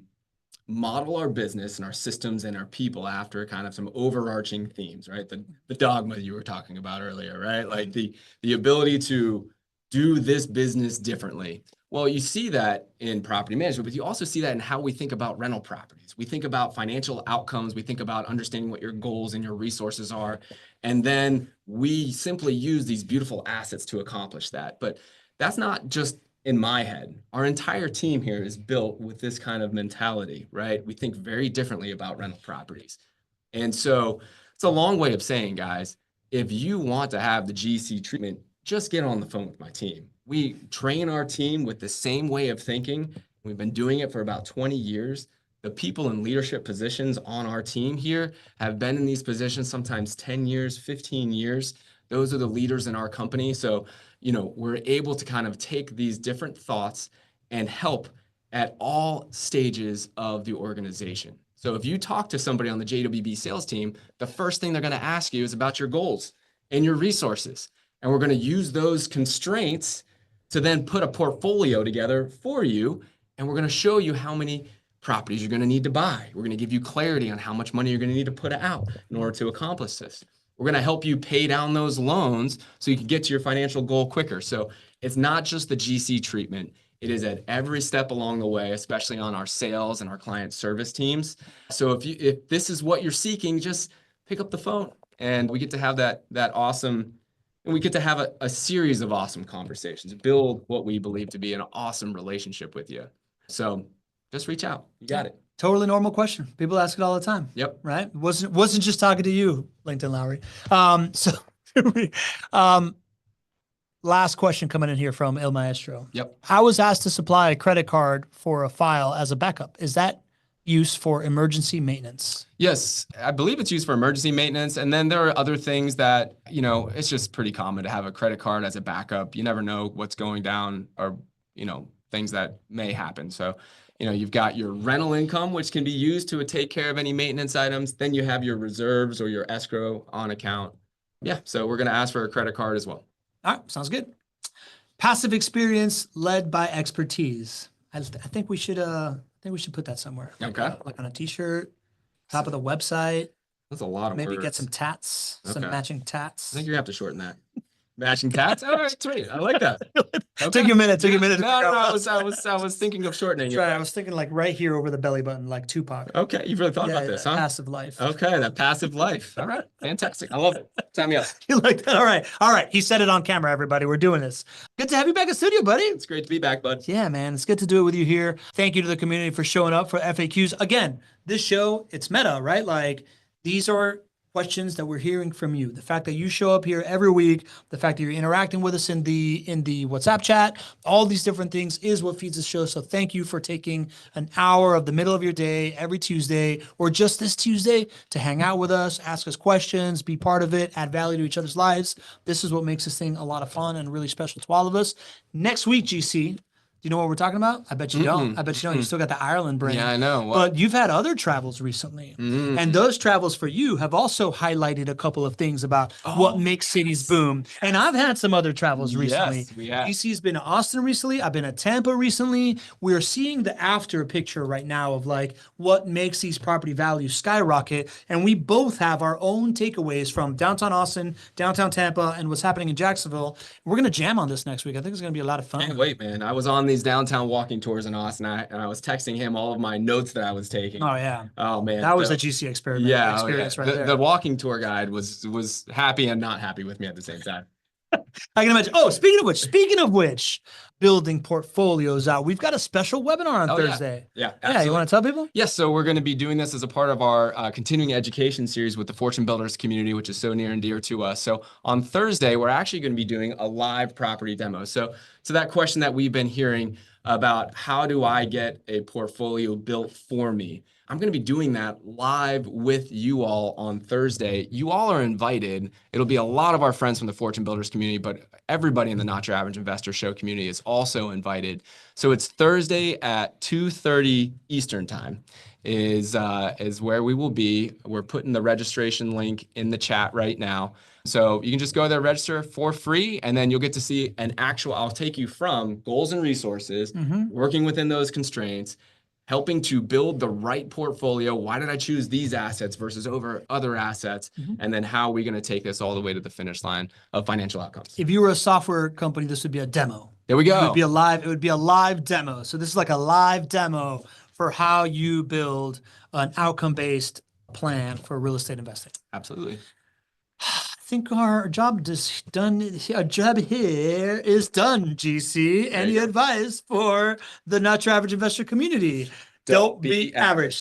model our business and our systems and our people after kind of some overarching themes, right? The dogma you were talking about earlier, right? Like the ability to do this business differently. Well, you see that in property management, but you also see that in how we think about rental properties. We think about financial outcomes. We think about understanding what your goals and your resources are. And then we simply use these beautiful assets to accomplish that. But that's not just in my head. Our entire team here is built with this kind of mentality, right? We think very differently about rental properties. And so it's a long way of saying, guys, if you want to have the GC treatment, just get on the phone with my team. We train our team with the same way of thinking. We've been doing it for about 20 years. The people in leadership positions on our team here have been in these positions sometimes 10 years, 15 years. Those are the leaders in our company. So we're able to kind of take these different thoughts and help at all stages of the organization. So if you talk to somebody on the JWB sales team, the first thing they're going to ask you is about your goals and your resources. And we're going to use those constraints to then put a portfolio together for you. And we're going to show you how many properties you're going to need to buy. We're going to give you clarity on how much money you're going to need to put out in order to accomplish this. We're going to help you pay down those loans so you can get to your financial goal quicker. So it's not just the GC treatment. It is at every step along the way, especially on our sales and our client service teams. So if this is what you're seeking, just pick up the phone and we get to have that awesome, and we get to have a series of awesome conversations, build what we believe to be an awesome relationship with you. So just reach out. You got it. Totally normal question. People ask it all the time. Yep. Right. Wasn't just talking to you, LinkedIn Lowry. Last question coming in here from El Maestro. Yep. I was asked to supply a credit card for a file as a backup. Is that use for emergency maintenance? Yes, I believe it's used for emergency maintenance. And then there are other things that, it's just pretty common to have a credit card as a backup. You never know what's going down or, things that may happen. So, you've got your rental income, which can be used to take care of any maintenance items. Then you have your reserves or your escrow on account. Yeah, so we're going to ask for a credit card as well. All right, sounds good. Passive experience led by expertise. I think we should put that somewhere. Okay. Like on a t-shirt, top of the website. That's a lot of Maybe words. get some tats, some Okay. matching tats. I think you're gonna have to shorten that. Matching tats? All right, sweet. I like that. Took you a minute. No, I was thinking of shortening it. Right, I was thinking like right here over the belly button, like Tupac. Okay, you've really thought about this, huh? Passive life. Okay, that passive life. All right, fantastic. I love it. Sign me up. You like that? All right. He said it on camera, everybody. We're doing this. Good to have you back in studio, buddy. It's great to be back, bud. Yeah, man. It's good to do it with you here. Thank you to the community for showing up for FAQs. Again, this show, it's meta, right? Like these are questions that we're hearing from you. The fact that you show up here every week, the fact that you're interacting with us in the WhatsApp chat, all these different things is what feeds the show. So thank you for taking an hour of the middle of your day every Tuesday or just this Tuesday to hang out with us, ask us questions, be part of it, add value to each other's lives. This is what makes this thing a lot of fun and really special to all of us. Next week, GC, do you know what we're talking about? I bet you don't. I bet you don't. You still got the Ireland brain. Yeah, I know. But you've had other travels recently. And those travels for you have also highlighted a couple of things about what makes cities boom. And I've had some other travels recently. Yes, we have. DC's been to Austin recently. I've been to Tampa recently. We're seeing the after picture right now of like what makes these property values skyrocket. And we both have our own takeaways from downtown Austin, downtown Tampa, and what's happening in Jacksonville. We're going to jam on this next week. I think it's going to be a lot of fun. Can't wait, man. I was on these downtown walking tours in Austin, and I was texting him all of my notes that I was taking. Oh, yeah. Oh, man. That was a GC experiment. Yeah, Experience right there. The walking tour guide was happy and not happy with me at the same time. I can imagine. Oh, speaking of which, building portfolios out. We've got a special webinar on Thursday. Yeah. Yeah, you want to tell people? Yes, so we're going to be doing this as a part of our continuing education series with the Fortune Builders community, which is so near and dear to us. So on Thursday, we're actually going to be doing a live property demo. So that question that we've been hearing about how do I get a portfolio built for me? I'm going to be doing that live with you all on Thursday. You all are invited. It'll be a lot of our friends from the Fortune Builders community, but everybody in the Not Your Average Investor Show community is also invited. So it's Thursday at 2:30 Eastern time is where we will be. We're putting the registration link in the chat right now. So you can just go there, register for free, and then you'll get to see I'll take you from goals and resources, working within those constraints, helping to build the right portfolio. Why did I choose these assets versus over other assets? And then how are we going to take this all the way to the finish line of financial outcomes? If you were a software company, this would be a demo. There we go. It would be a live demo. So this is like a live demo for how you build an outcome-based plan for real estate investing. Absolutely. I think our job is done. Our job here is done, GC. Any advice for the Not Your Average Investor community? Don't be average.